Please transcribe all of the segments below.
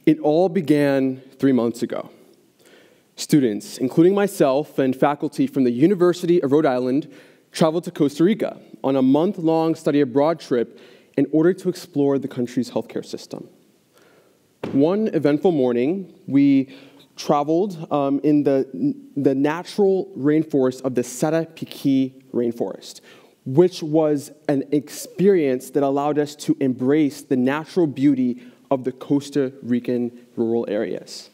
It all began 3 months ago. Students, including myself and faculty from the University of Rhode Island, traveled to Costa Rica on a month-long study abroad trip in order to explore the country's healthcare system. One eventful morning, we traveled in the natural rainforest of the Sarapiquí rainforest, which was an experience that allowed us to embrace the natural beauty of the Costa Rican rural areas.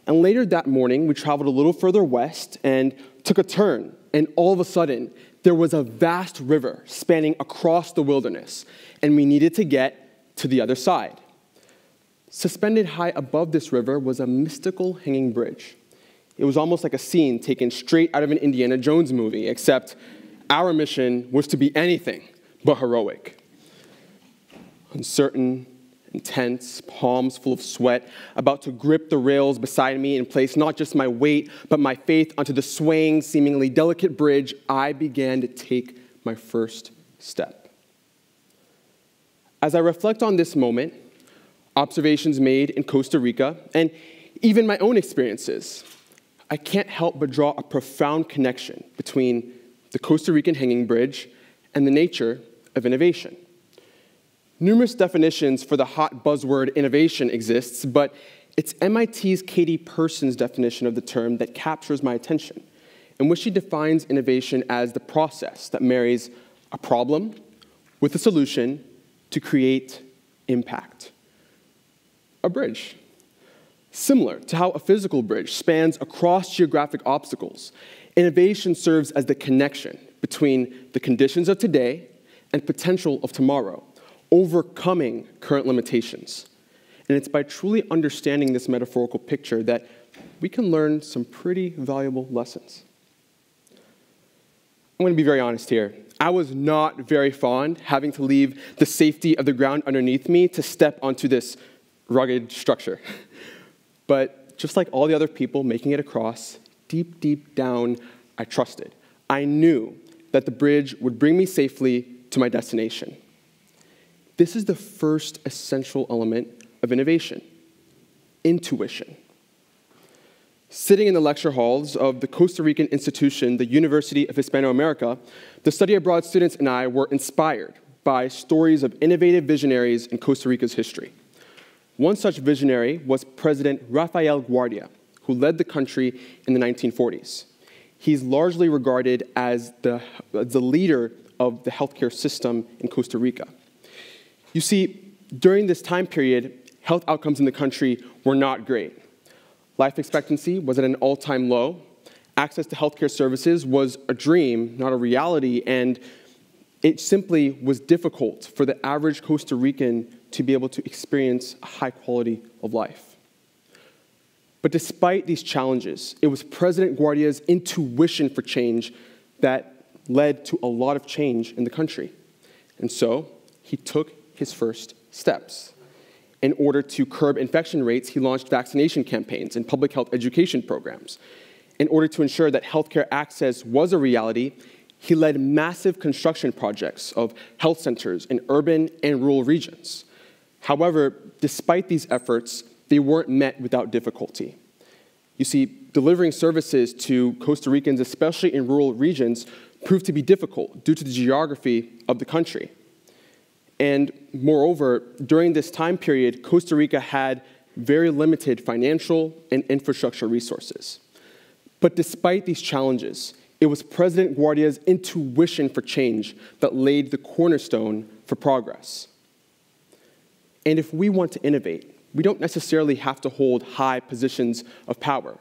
And later that morning, we traveled a little further west and took a turn, and all of a sudden, there was a vast river spanning across the wilderness, and we needed to get to the other side. Suspended high above this river was a mystical hanging bridge. It was almost like a scene taken straight out of an Indiana Jones movie, except our mission was to be anything but heroic. Uncertain, intense, palms full of sweat, about to grip the rails beside me and place not just my weight, but my faith onto the swaying, seemingly delicate bridge, I began to take my first step. As I reflect on this moment, observations made in Costa Rica, and even my own experiences, I can't help but draw a profound connection between the Costa Rican hanging bridge and the nature of innovation. Numerous definitions for the hot buzzword innovation exists, but it's MIT's Katie Person's definition of the term that captures my attention, in which she defines innovation as the process that marries a problem with a solution to create impact. A bridge. Similar to how a physical bridge spans across geographic obstacles, innovation serves as the connection between the conditions of today and potential of tomorrow, overcoming current limitations. And it's by truly understanding this metaphorical picture that we can learn some pretty valuable lessons. I'm going to be very honest here. I was not very fond having to leave the safety of the ground underneath me to step onto this rugged structure. But just like all the other people making it across, deep, deep down, I trusted. I knew that the bridge would bring me safely to my destination. This is the first essential element of innovation: intuition. Sitting in the lecture halls of the Costa Rican institution, the University of Hispanoamerica, the study abroad students and I were inspired by stories of innovative visionaries in Costa Rica's history. One such visionary was President Rafael Guardia, who led the country in the 1940s. He's largely regarded as the leader of the healthcare system in Costa Rica. You see, during this time period, health outcomes in the country were not great. Life expectancy was at an all-time low. Access to healthcare services was a dream, not a reality, and it simply was difficult for the average Costa Rican to be able to experience a high quality of life. But despite these challenges, it was President Guardia's intuition for change that led to a lot of change in the country. And so he took his first steps. In order to curb infection rates, he launched vaccination campaigns and public health education programs. In order to ensure that healthcare access was a reality, he led massive construction projects of health centers in urban and rural regions. However, despite these efforts, they weren't met without difficulty. You see, delivering services to Costa Ricans, especially in rural regions, proved to be difficult due to the geography of the country. And moreover, during this time period, Costa Rica had very limited financial and infrastructure resources. But despite these challenges, it was President Guardia's intuition for change that laid the cornerstone for progress. And if we want to innovate, we don't necessarily have to hold high positions of power.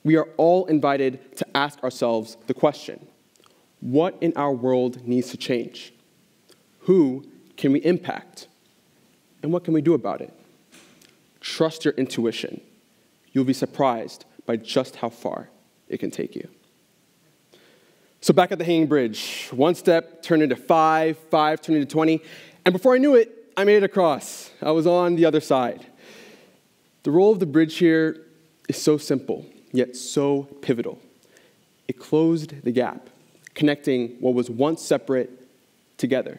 We are all invited to ask ourselves the question, what in our world needs to change? Who can we impact? And what can we do about it? Trust your intuition. You'll be surprised by just how far it can take you. So back at the hanging bridge, one step turned into 5 turned into 20, and before I knew it, I made it across. I was on the other side. The role of the bridge here is so simple, yet so pivotal. It closed the gap, connecting what was once separate together.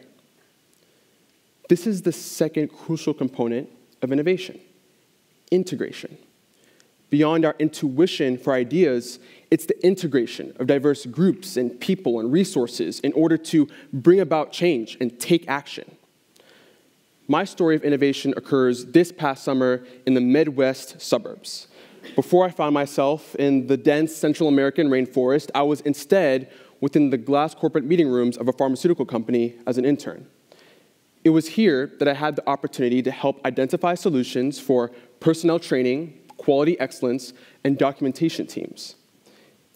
This is the second crucial component of innovation. integration. Beyond our intuition for ideas, it's the integration of diverse groups and people and resources in order to bring about change and take action. My story of innovation occurs this past summer in the Midwest suburbs. Before I found myself in the dense Central American rainforest, I was instead within the glass corporate meeting rooms of a pharmaceutical company as an intern. It was here that I had the opportunity to help identify solutions for personnel training, quality excellence, and documentation teams.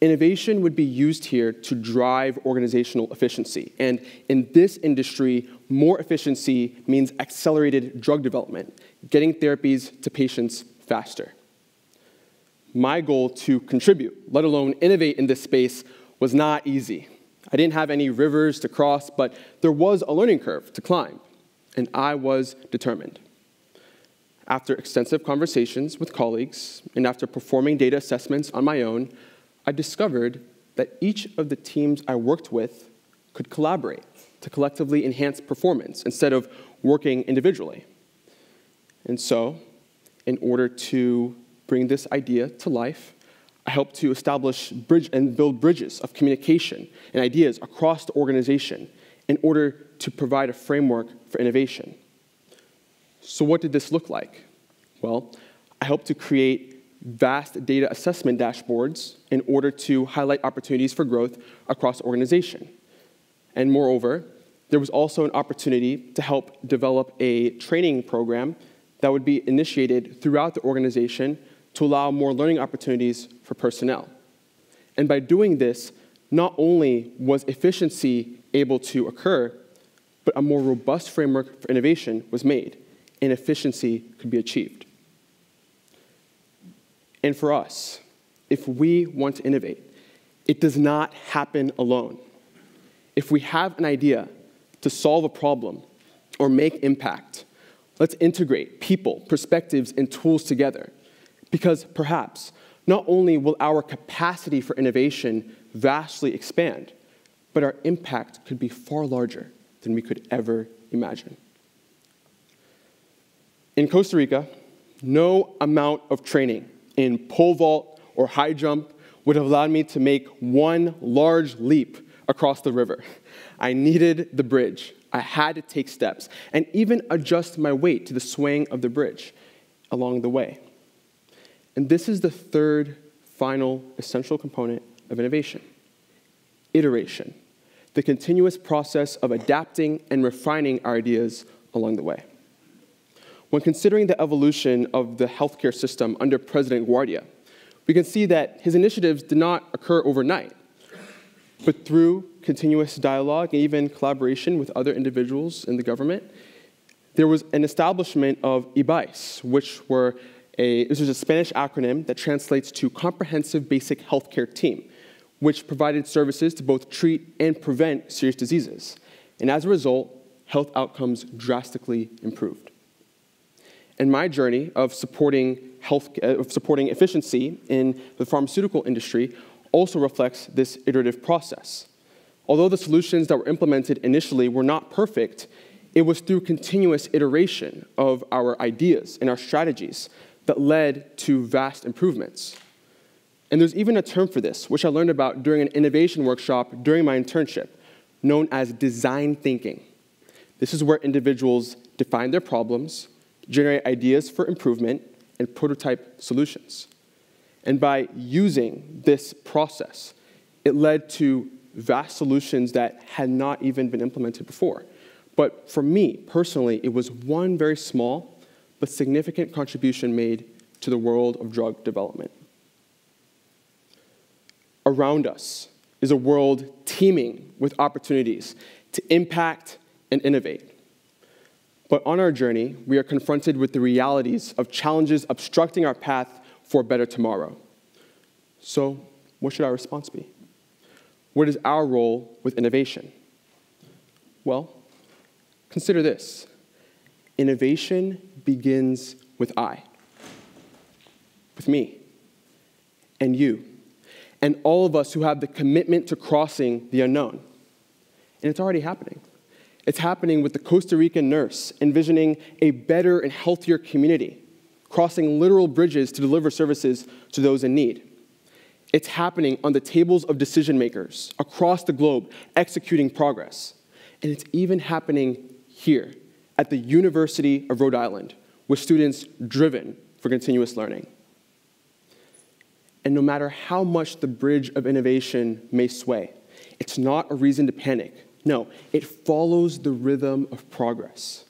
Innovation would be used here to drive organizational efficiency. And in this industry, more efficiency means accelerated drug development, getting therapies to patients faster. My goal to contribute, let alone innovate in this space, was not easy. I didn't have any rivers to cross, but there was a learning curve to climb, and I was determined. After extensive conversations with colleagues, and after performing data assessments on my own, I discovered that each of the teams I worked with could collaborate to collectively enhance performance instead of working individually. And so, in order to bring this idea to life, I helped to establish and build bridges of communication and ideas across the organization in order to provide a framework for innovation. So what did this look like? Well, I helped to create vast data assessment dashboards in order to highlight opportunities for growth across the organization. And moreover, there was also an opportunity to help develop a training program that would be initiated throughout the organization to allow more learning opportunities for personnel. And by doing this, not only was efficiency able to occur, but a more robust framework for innovation was made, and efficiency could be achieved. And for us, if we want to innovate, it does not happen alone. If we have an idea to solve a problem or make impact, let's integrate people, perspectives, and tools together. Because perhaps not only will our capacity for innovation vastly expand, but our impact could be far larger than we could ever imagine. In Costa Rica, no amount of training in pole vault or high jump would have allowed me to make one large leap across the river. I needed the bridge. I had to take steps and even adjust my weight to the swaying of the bridge along the way. And this is the third, final, essential component of innovation: iteration, the continuous process of adapting and refining our ideas along the way. When considering the evolution of the healthcare system under President Guardia, we can see that his initiatives did not occur overnight, but through continuous dialogue and even collaboration with other individuals in the government, there was an establishment of IBAIS, which this was a Spanish acronym that translates to Comprehensive Basic Healthcare Team, which provided services to both treat and prevent serious diseases. And as a result, health outcomes drastically improved. And my journey of supporting efficiency in the pharmaceutical industry also reflects this iterative process. Although the solutions that were implemented initially were not perfect, it was through continuous iteration of our ideas and our strategies that led to vast improvements. And there's even a term for this, which I learned about during an innovation workshop during my internship, known as design thinking. This is where individuals define their problems, generate ideas for improvement, and prototype solutions. And by using this process, it led to vast solutions that had not even been implemented before. But for me, personally, it was one very small but significant contribution made to the world of drug development. Around us is a world teeming with opportunities to impact and innovate. But on our journey, we are confronted with the realities of challenges obstructing our path for a better tomorrow. So, what should our response be? What is our role with innovation? Well, consider this. Innovation begins with I, with me, and you, and all of us who have the commitment to crossing the unknown. And it's already happening. It's happening with the Costa Rican nurse envisioning a better and healthier community, crossing literal bridges to deliver services to those in need. It's happening on the tables of decision makers across the globe, executing progress. And it's even happening here at the University of Rhode Island, with students driven for continuous learning. And no matter how much the bridge of innovation may sway, it's not a reason to panic. No, it follows the rhythm of progress.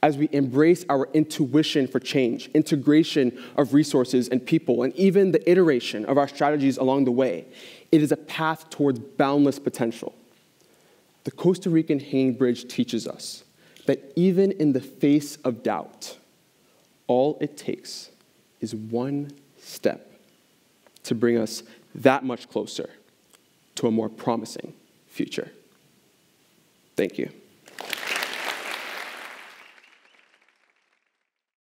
As we embrace our intuition for change, integration of resources and people, and even the iteration of our strategies along the way, it is a path towards boundless potential. The Costa Rican hanging bridge teaches us that even in the face of doubt, all it takes is one step to bring us that much closer to a more promising future. Thank you.